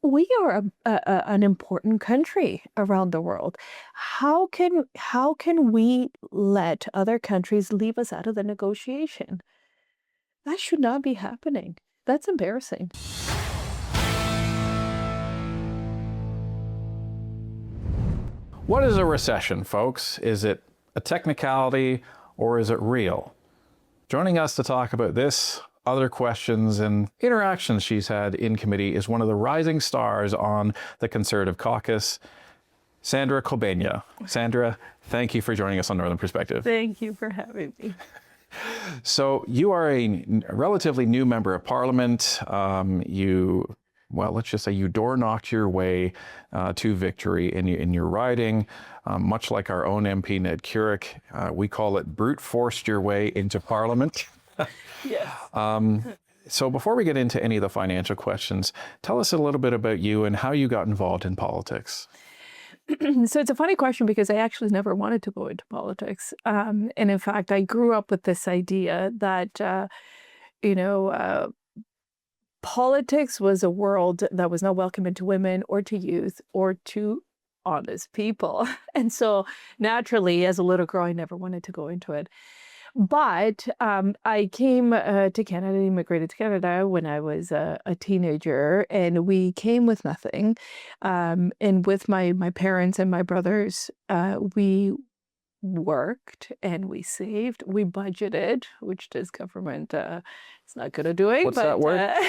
we are an important country around the world. How can we let other countries leave us out of the negotiation? That should not be happening. That's embarrassing. What is a recession, folks? Is it a technicality or is it real? Joining us to talk about this, other questions, and interactions she's had in committee is one of the rising stars on the Conservative Caucus, Sandra Cobena. Sandra, thank you for joining us on Northern Perspective. Thank you for having me. So you are a relatively new member of Parliament. Let's just say you door knocked your way to victory in your riding, much like our own MP Ned Curick. We call it brute forced your way into Parliament. Yes. So before we get into any of the financial questions, tell us a little bit about you and how you got involved in politics. So it's a funny question because I actually never wanted to go into politics. And in fact, I grew up with this idea that, politics was a world that was not welcoming to women or to youth or to honest people. And so naturally, as a little girl, I never wanted to go into it. But I came to Canada, immigrated to Canada when I was a teenager, and we came with nothing. And with my parents and my brothers, we worked and we saved, we budgeted, which this government is not good at doing. What's that word? Well,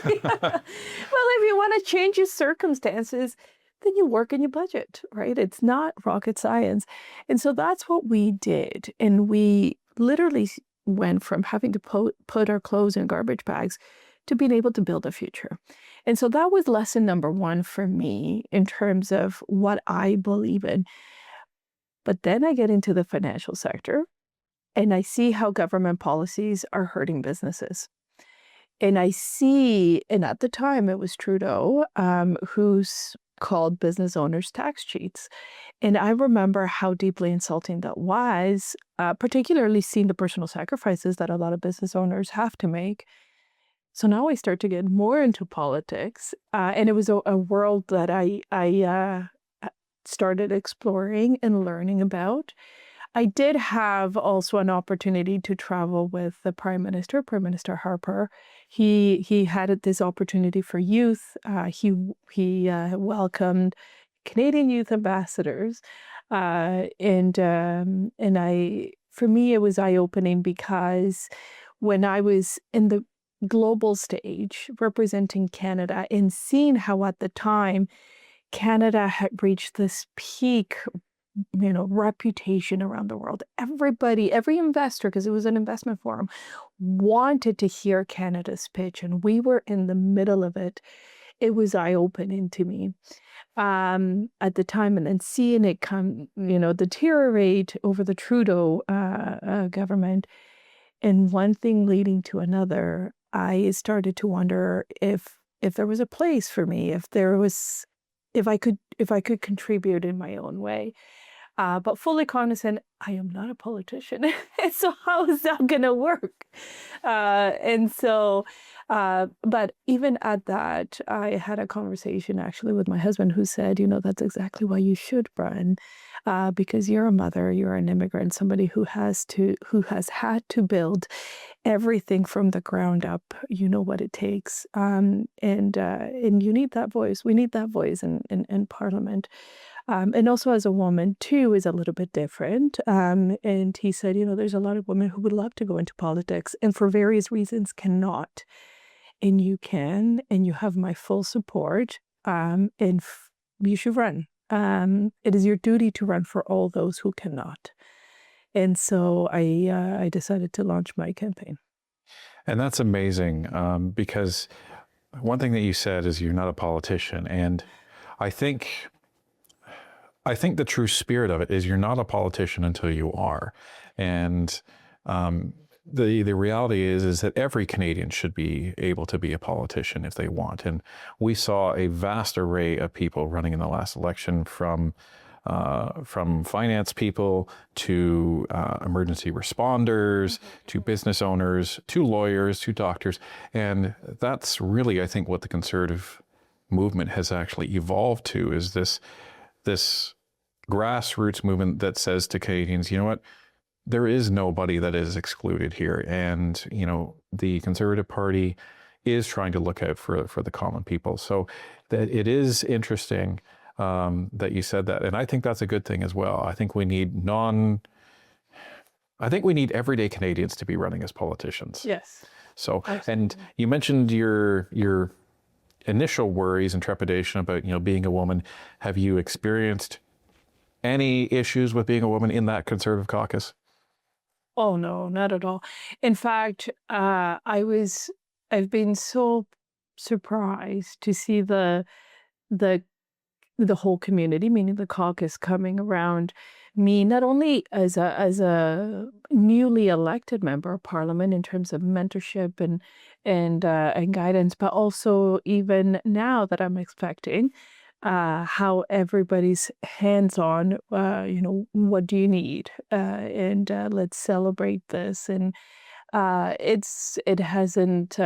if you want to change your circumstances, then you work and you budget, right? It's not rocket science. And so that's what we did. And we literally went from having to put our clothes in garbage bags to being able to build a future. And so that was lesson number one for me in terms of what I believe in. But then I get into the financial sector and I see how government policies are hurting businesses. And I see, and at the time it was Trudeau, who's called business owners tax cheats. And I remember how deeply insulting that was, particularly seeing the personal sacrifices that a lot of business owners have to make. So now I start to get more into politics. And it was a world that I started exploring and learning about. I did have also an opportunity to travel with the Prime Minister Harper. He had this opportunity for youth. He welcomed Canadian youth ambassadors, and for me it was eye-opening because when I was in the global stage representing Canada and seeing how at the time Canada had reached this peak reputation around the world. Every investor, because it was an investment forum, wanted to hear Canada's pitch, and we were in the middle of it. It was eye-opening to me at the time, and then seeing it deteriorate over the Trudeau government, and one thing leading to another, I started to wonder if there was a place for me, if I could contribute in my own way. But fully cognizant, I am not a politician. So how is that going to work? But even at that, I had a conversation actually with my husband who said, that's exactly why you should run, because you're a mother, you're an immigrant, somebody who has had to build everything from the ground up. You know what it takes, and you need that voice. We need that voice in Parliament. And also as a woman too is a little bit different. And he said, there's a lot of women who would love to go into politics and for various reasons cannot. And you can, and you have my full support. And you should run. It is your duty to run for all those who cannot. And so I decided to launch my campaign. And that's amazing, because one thing that you said is you're not a politician. And I think the true spirit of it is you're not a politician until you are. And the reality is that every Canadian should be able to be a politician if they want. And we saw a vast array of people running in the last election, from finance people to emergency responders, to business owners, to lawyers, to doctors. And that's really, I think, what the Conservative movement has actually evolved to, is this grassroots movement that says to Canadians, you know what, there is nobody that is excluded here. And, you know, the Conservative Party is trying to look out for the common people. So that it is interesting that you said that. And I think that's a good thing as well. I think we need everyday Canadians to be running as politicians. Yes. So, Absolutely. and you mentioned your initial worries and trepidation about, you know, being a woman. Have you experienced any issues with being a woman in that Conservative caucus? Oh no, not at all. In fact, I've been so surprised to see the the whole community, meaning the caucus, coming around me, not only as a newly elected member of parliament in terms of mentorship and guidance, but also even now that I'm expecting, how everybody's hands on. You know, what do you need? And let's celebrate this. And it hasn't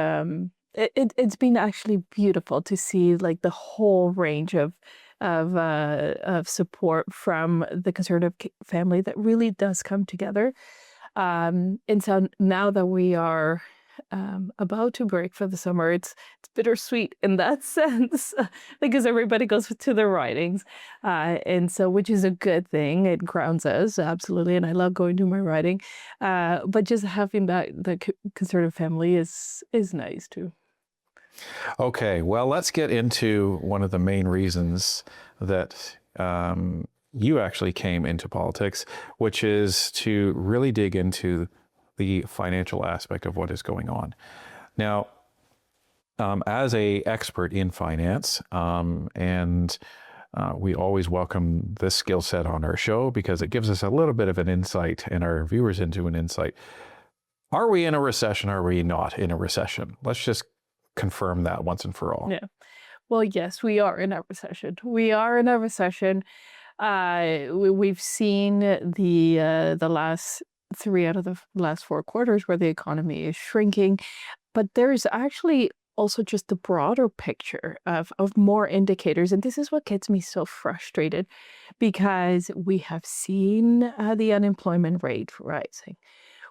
it's been actually beautiful to see like the whole range of support from the Conservative family that really does come together. And so now that we are about to break for the summer, it's bittersweet in that sense because everybody goes to their ridings, and so which is a good thing. It grounds us absolutely, and I love going to my riding. But just having the Conservative family is nice too. Okay, well, let's get into one of the main reasons that you actually came into politics, which is to really dig into the financial aspect of what is going on. Now, as a expert in finance, and we always welcome this skill set on our show because it gives us a little bit of an insight and our viewers into an insight. Are we in a recession? Are we not in a recession? Let's just confirm that once and for all. Yeah. Well, yes, we are in a recession. We are in a recession. We've seen the last 3 out of the last 4 quarters where the economy is shrinking, but there's actually also just the broader picture of more indicators, and this is what gets me so frustrated because we have seen the unemployment rate rising.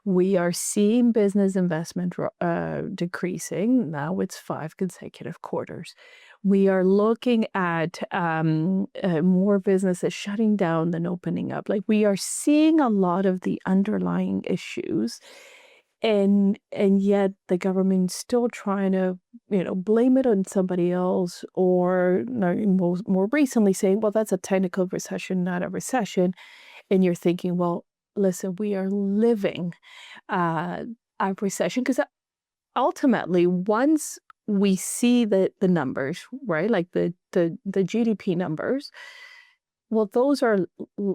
We are seeing business investment decreasing. Now it's 5 consecutive quarters. We are looking at more businesses shutting down than opening up. Like we are seeing a lot of the underlying issues, and yet the government's still trying to, you know, blame it on somebody else, or more recently saying, well, that's a technical recession, not a recession. And you're thinking, well, listen, we are living a recession because ultimately, once we see the numbers, right, like the GDP numbers, well, those are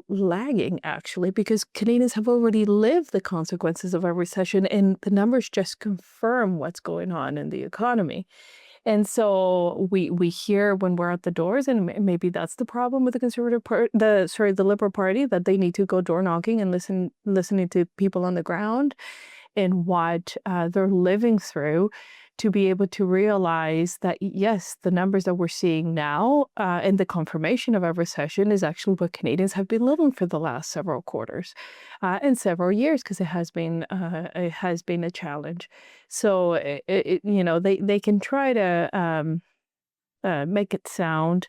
lagging actually because Canadians have already lived the consequences of a recession, and the numbers just confirm what's going on in the economy. And so we hear when we're at the doors, and maybe that's the problem with the the Liberal Party, that they need to go door knocking and listening to people on the ground and what they're living through to be able to realize that, yes, the numbers that we're seeing now and the confirmation of a recession is actually what Canadians have been living for the last several quarters and several years, because it has been a challenge. So, you know, they can try to make it sound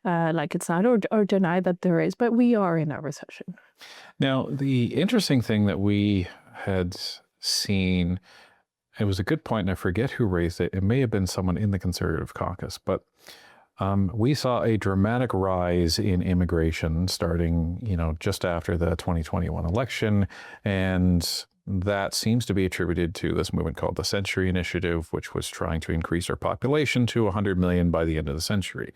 like it's not, or deny that there is, but we are in a recession. Now, the interesting thing that we had seen, it was a good point, and I forget who raised it. It may have been someone in the Conservative caucus, but we saw a dramatic rise in immigration starting, you know, just after the 2021 election, and that seems to be attributed to this movement called the Century Initiative, which was trying to increase our population to 100 million by the end of the century.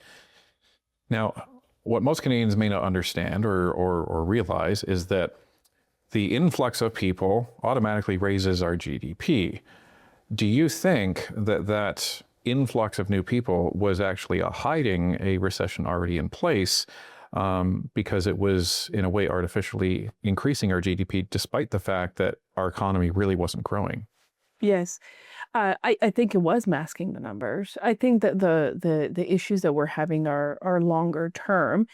Now, what most Canadians may not understand or realize is that the influx of people automatically raises our GDP. Do you think that that influx of new people was actually hiding a recession already in place because it was, in a way, artificially increasing our GDP, despite the fact that our economy really wasn't growing? Yes. I think it was masking the numbers. I think that the issues that we're having are longer term,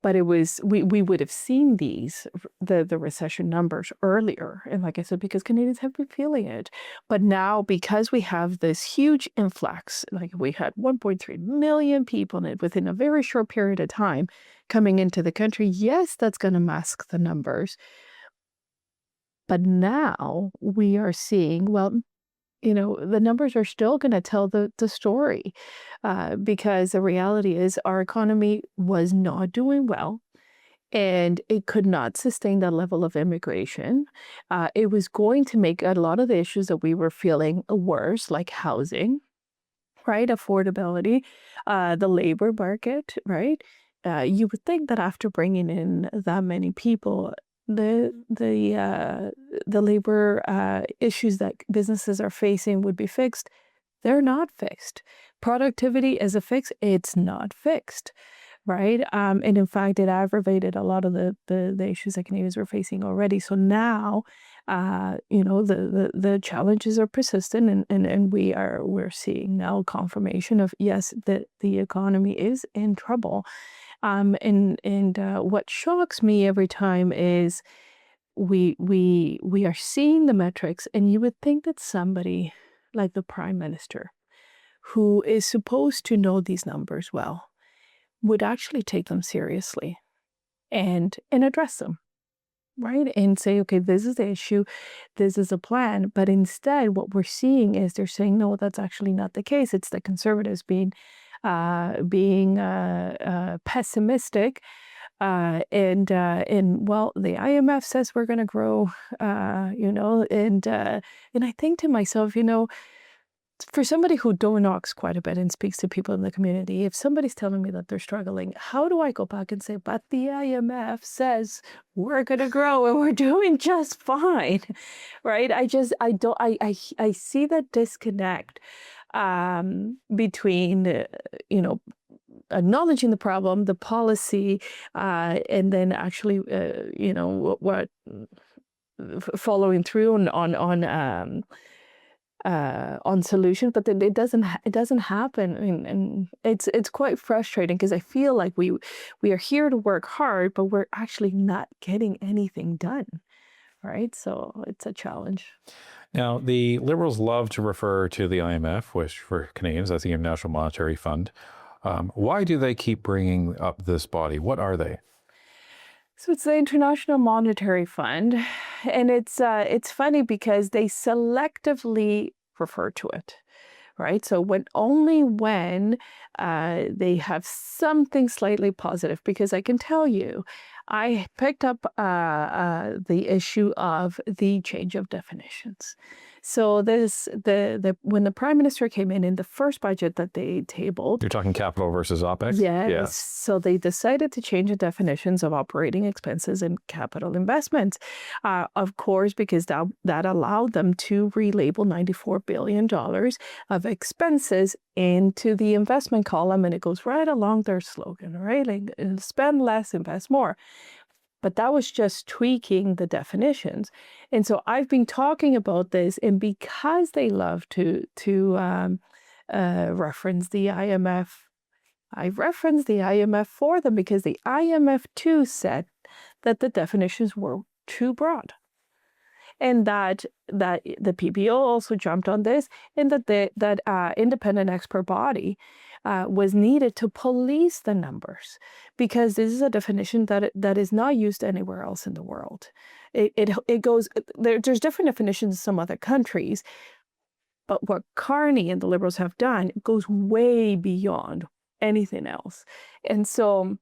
but it was we would have seen the recession numbers earlier. And like I said, because Canadians have been feeling it. But now because we have this huge influx, like we had 1.3 million people within a very short period of time coming into the country, yes, that's going to mask the numbers. But now we are seeing, well, the numbers are still going to tell the story, because the reality is our economy was not doing well and it could not sustain that level of immigration. It was going to make a lot of the issues that we were feeling worse, like housing, right? Affordability, the labor market, right? You would think that after bringing in that many people, the labor issues that businesses are facing would be fixed. They're not fixed. Productivity is a fix. It's not fixed, right? And in fact, it aggravated a lot of the issues that Canadians were facing already. So now, the challenges are persistent, and we're seeing now confirmation of, yes, that the economy is in trouble. And what shocks me every time is we are seeing the metrics, and you would think that somebody like the Prime Minister, who is supposed to know these numbers well, would actually take them seriously and address them, right? And say, okay, this is the issue, this is a plan. But instead, what we're seeing is they're saying, no, that's actually not the case. It's the Conservatives being pessimistic, and well, the IMF says we're going to grow, and I think to myself, for somebody who knocks quite a bit and speaks to people in the community, if somebody's telling me that they're struggling, how do I go back and say, but the IMF says we're going to grow and we're doing just fine, right? I see that disconnect between, acknowledging the problem, the policy, and then actually, what following through on solutions. But then it doesn't happen, and it's quite frustrating because I feel like we are here to work hard, but we're actually not getting anything done, right? So it's a challenge. Now, the Liberals love to refer to the IMF, which for Canadians, that's the International Monetary Fund. Why do they keep bringing up this body? What are they? So it's the International Monetary Fund, and it's funny because they selectively refer to it, right? So only when they have something slightly positive, because I can tell you, I picked up the issue of the change of definitions. So when the Prime Minister came in the first budget that they tabled. You're talking capital versus OPEX? Yes. Yeah. So they decided to change the definitions of operating expenses and capital investments, of course, because that allowed them to relabel $94 billion of expenses into the investment column. And it goes right along their slogan, right? Like, spend less, invest more. But that was just tweaking the definitions. And so I've been talking about this, and because they love to reference the IMF, I referenced the IMF for them because the IMF too said that the definitions were too broad. And that the PBO also jumped on this, and that independent expert body was needed to police the numbers, because this is a definition that is not used anywhere else in the world. It goes there's different definitions in some other countries, but what Carney and the Liberals have done goes way beyond anything else. And so,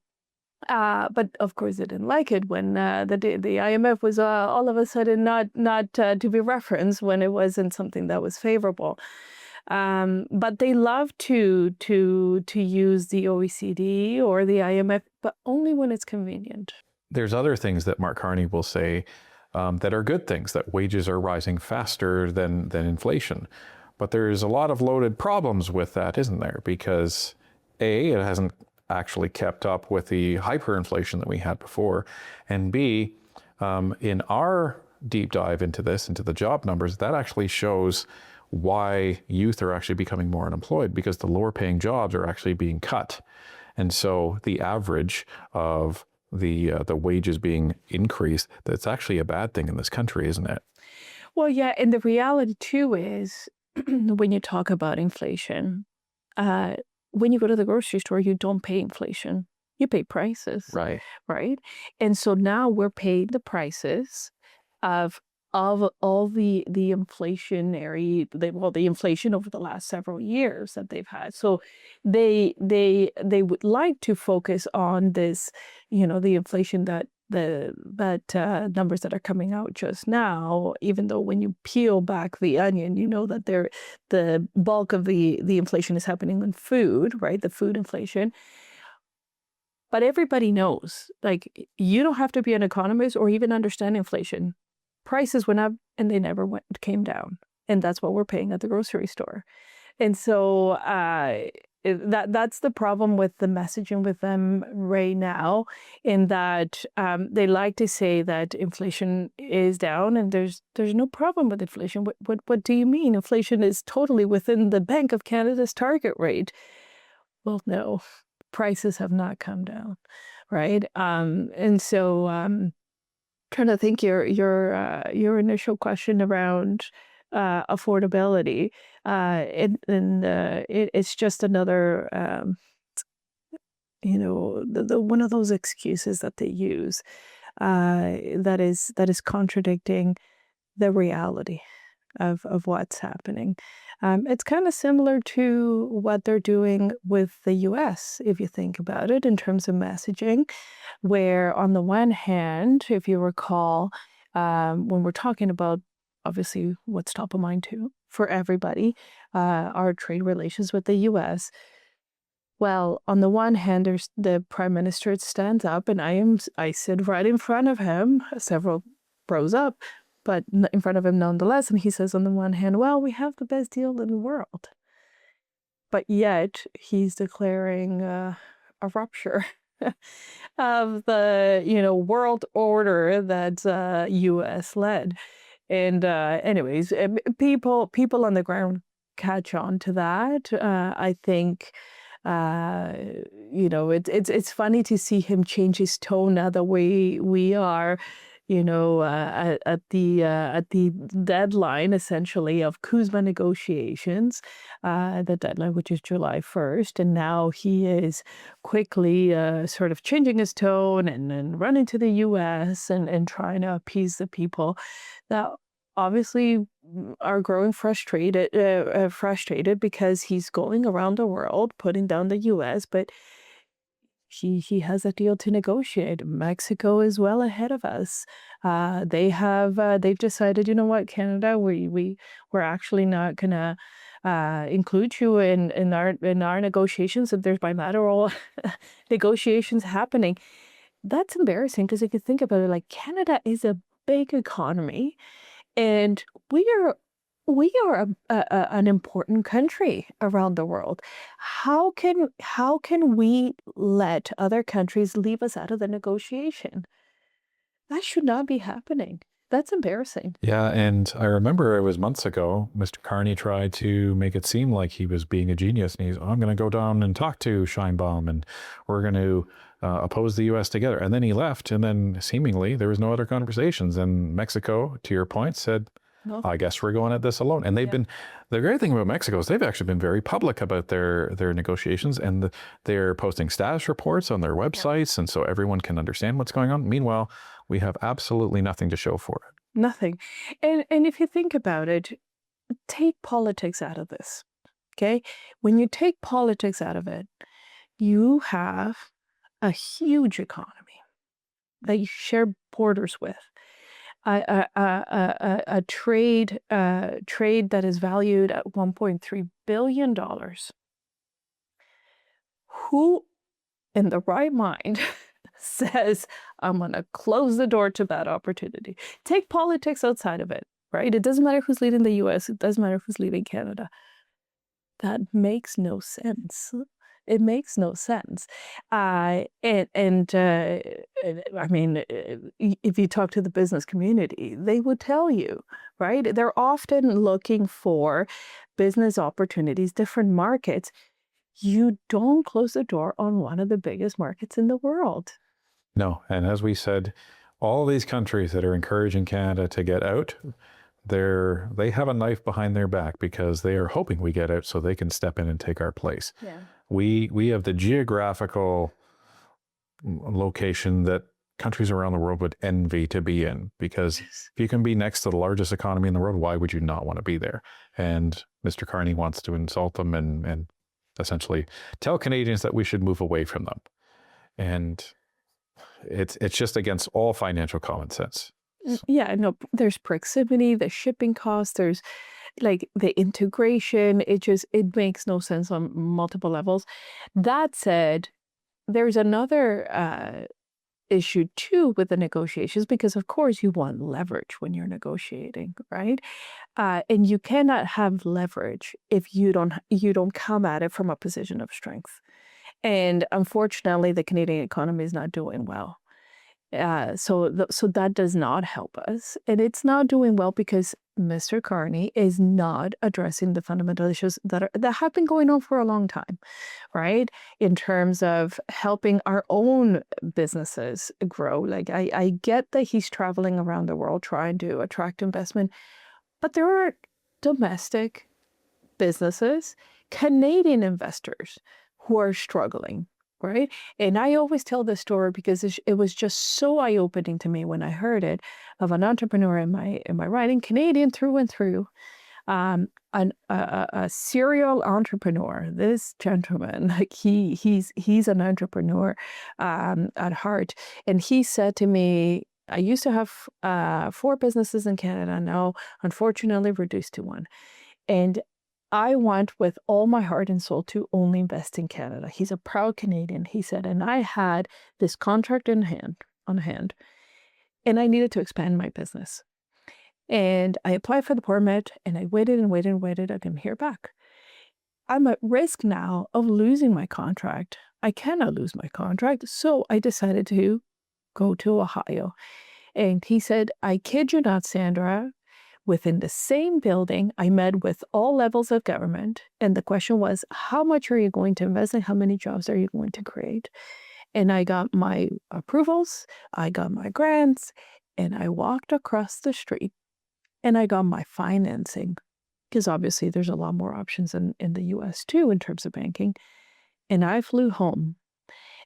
but of course, they didn't like it when the IMF was all of a sudden not to be referenced when it wasn't something that was favorable. But they love to use the OECD or the IMF, but only when it's convenient. There's other things that Mark Carney will say that are good things, that wages are rising faster than inflation. But there's a lot of loaded problems with that, isn't there? Because A, it hasn't actually kept up with the hyperinflation that we had before. And B, in our deep dive into this, into the job numbers, that actually shows why youth are actually becoming more unemployed, because the lower paying jobs are actually being cut. And so the average of the wages being increased, that's actually a bad thing in this country, isn't it? Well, yeah, and the reality too is when you talk about inflation, uh, when you go to the grocery store, you don't pay inflation. You pay prices, Right. right? And so now we're paying the prices of all the the inflation over the last several years that they've had. So they would like to focus on this, the inflation that numbers that are coming out just now, even though when you peel back the onion, you know that the bulk of the inflation is happening in food, right? The food inflation. But everybody knows, like, you don't have to be an economist or even understand inflation. Prices went up and they never came down. And that's what we're paying at the grocery store. And so that's the problem with the messaging with them right now, in that they like to say that inflation is down, and there's no problem with inflation. What do you mean? Inflation is totally within the Bank of Canada's target rate. Well, no, prices have not come down, right? And so trying to think your initial question around affordability, it's just another the one of those excuses that they use that is contradicting the reality of what's happening. It's kind of similar to what they're doing with the US, if you think about it, in terms of messaging, where on the one hand, if you recall, when we're talking about obviously what's top of mind too for everybody, our trade relations with the US. Well, on the one hand, there's the prime minister stands up, and I sit right in front of him, several rows up, but in front of him nonetheless, and he says on the one hand, well, we have the best deal in the world, but yet he's declaring a rupture of the world order that's U.S. led. And anyways, people on the ground catch on to that. I think it's funny to see him change his tone now that we are, at the deadline essentially of CUSMA negotiations, the deadline which is July 1st, and now he is quickly sort of changing his tone and running to the U.S. and trying to appease the people that obviously are growing frustrated because he's going around the world putting down the U.S., but he has a deal to negotiate. Mexico is well ahead of us. They've decided, you know what, Canada, we're actually not gonna include you in our negotiations. If there's bilateral negotiations happening, that's embarrassing, because if you think about it, like, Canada is a big economy, and we are an important country around the world. How can we let other countries leave us out of the negotiation? That should not be happening. That's embarrassing. Yeah, and I remember it was months ago, Mr. Carney tried to make it seem like he was being a genius, and I'm going to go down and talk to Scheinbaum, and we're going to oppose the U.S. together. And then he left, and then seemingly there was no other conversations. And Mexico, to your point, said, No. I guess we're going at this alone. And they've been, the great thing about Mexico is they've actually been very public about their negotiations, and they're posting status reports on their websites, and so everyone can understand what's going on. Meanwhile, we have absolutely nothing to show for it. Nothing. And if you think about it, take politics out of this. Okay? When you take politics out of it, you have a huge economy that you share borders with. A trade that is valued at $1.3 billion. Who in the right mind says, I'm going to close the door to that opportunity? Take politics outside of it, right? It doesn't matter who's leading the US. It doesn't matter who's leading Canada. That makes no sense. It makes no sense. And I mean, if you talk to the business community, they would tell you, right? They're often looking for business opportunities, different markets. You don't close the door on one of the biggest markets in the world. No. And as we said, all these countries that are encouraging Canada to get out, they have a knife behind their back because they are hoping we get out so they can step in and take our place. Yeah. We have the geographical location that countries around the world would envy to be in, because if you can be next to the largest economy in the world, why would you not want to be there? And Mr. Carney wants to insult them and essentially tell Canadians that we should move away from them. And it's just against all financial common sense. Yeah, no, there's proximity, the shipping costs, there's like the integration. It makes no sense on multiple levels. That said, there's another issue too with the negotiations, because of course you want leverage when you're negotiating, right? And you cannot have leverage if you don't come at it from a position of strength. And unfortunately, the Canadian economy is not doing well. So that does not help us, and it's not doing well because Mr. Carney is not addressing the fundamental issues that have been going on for a long time, right? In terms of helping our own businesses grow. Like I get that he's traveling around the world trying to attract investment, but there are domestic businesses, Canadian investors who are struggling, right? And I always tell this story because it was just so eye-opening to me when I heard it, of an entrepreneur in my writing, Canadian through and through, a serial entrepreneur. This gentleman, like he's an entrepreneur at heart, and he said to me, I used to have 4 businesses in Canada, now unfortunately reduced to 1. And I want with all my heart and soul to only invest in Canada. He's a proud Canadian, he said, and I had this contract on hand, and I needed to expand my business. And I applied for the permit, and I waited and waited and waited. I didn't hear back. I'm at risk now of losing my contract. I cannot lose my contract, so I decided to go to Ohio. And he said, I kid you not, Sandra, within the same building, I met with all levels of government. And the question was, how much are you going to invest and how many jobs are you going to create? And I got my approvals, I got my grants, and I walked across the street and I got my financing. Because obviously there's a lot more options in the US too in terms of banking. And I flew home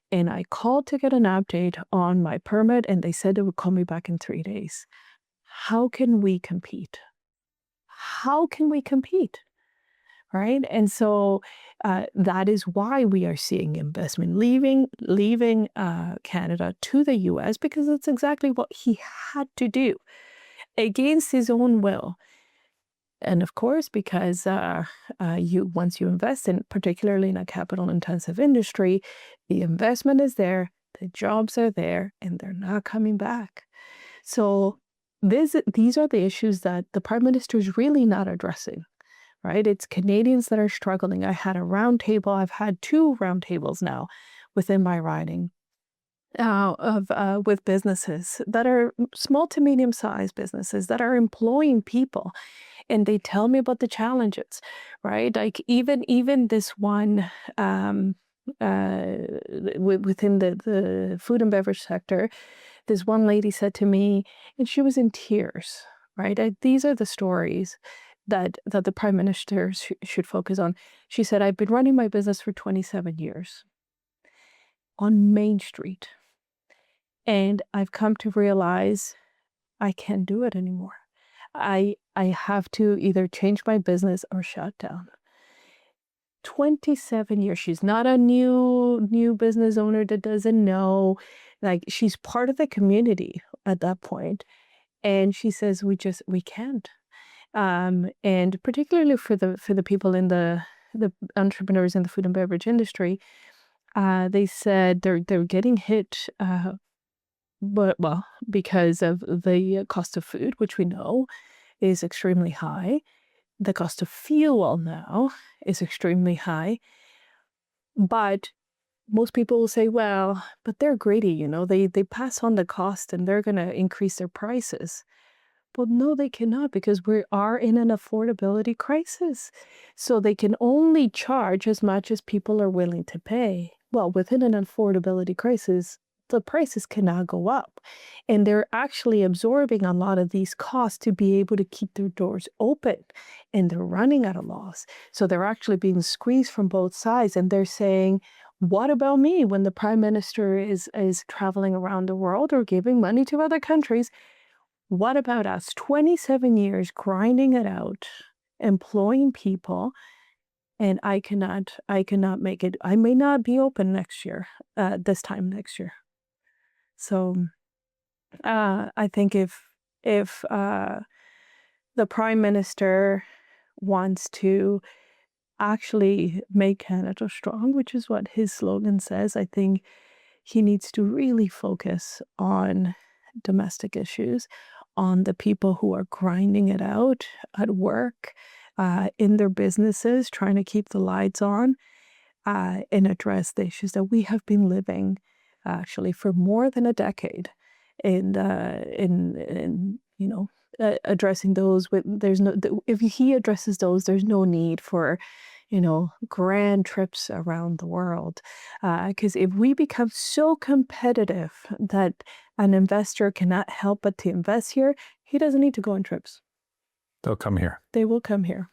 and I called to get an update on my permit, and they said they would call me back in 3 days. How can we compete? How can we compete? Right? And so that is why we are seeing investment leaving Canada to the US, because it's exactly what he had to do against his own will. And of course, because once you invest in, particularly in a capital-intensive industry, the investment is there, the jobs are there, and they're not coming back. So these are the issues that the Prime Minister is really not addressing, right? It's Canadians that are struggling. I had a roundtable. I've had 2 roundtables now within my riding with businesses that are small to medium-sized businesses that are employing people. And they tell me about the challenges, right? Like even this one within the food and beverage sector, this one lady said to me, and she was in tears, right? These are the stories that the Prime Minister should focus on. She said, I've been running my business for 27 years on Main Street, and I've come to realize I can't do it anymore. I have to either change my business or shut down. 27 years. She's not a new business owner that doesn't know. Like, she's part of the community at that point. And she says, we can't. And particularly for the people in the entrepreneurs in the food and beverage industry, they said they're getting hit, because of the cost of food, which we know is extremely high. The cost of fuel now is extremely high. But most people will say, well, but they're greedy, they pass on the cost and they're going to increase their prices. Well, no, they cannot, because we are in an affordability crisis. So they can only charge as much as people are willing to pay. Well, within an affordability crisis, the prices cannot go up. And they're actually absorbing a lot of these costs to be able to keep their doors open. And they're running at a loss. So they're actually being squeezed from both sides. And they're saying, what about me when the prime minister is traveling around the world or giving money to other countries? What about us? 27 years grinding it out, employing people, and I cannot make it. I may not be open next year, this time next year. So I think if the prime minister wants to actually make Canada strong, which is what his slogan says, I think he needs to really focus on domestic issues, on the people who are grinding it out at work, in their businesses, trying to keep the lights on, and address the issues that we have been living actually for more than a decade. And addressing those with if he addresses those, there's no need for grand trips around the world. Because if we become so competitive that an investor cannot help but to invest here, he doesn't need to go on trips. They'll come here. They will come here.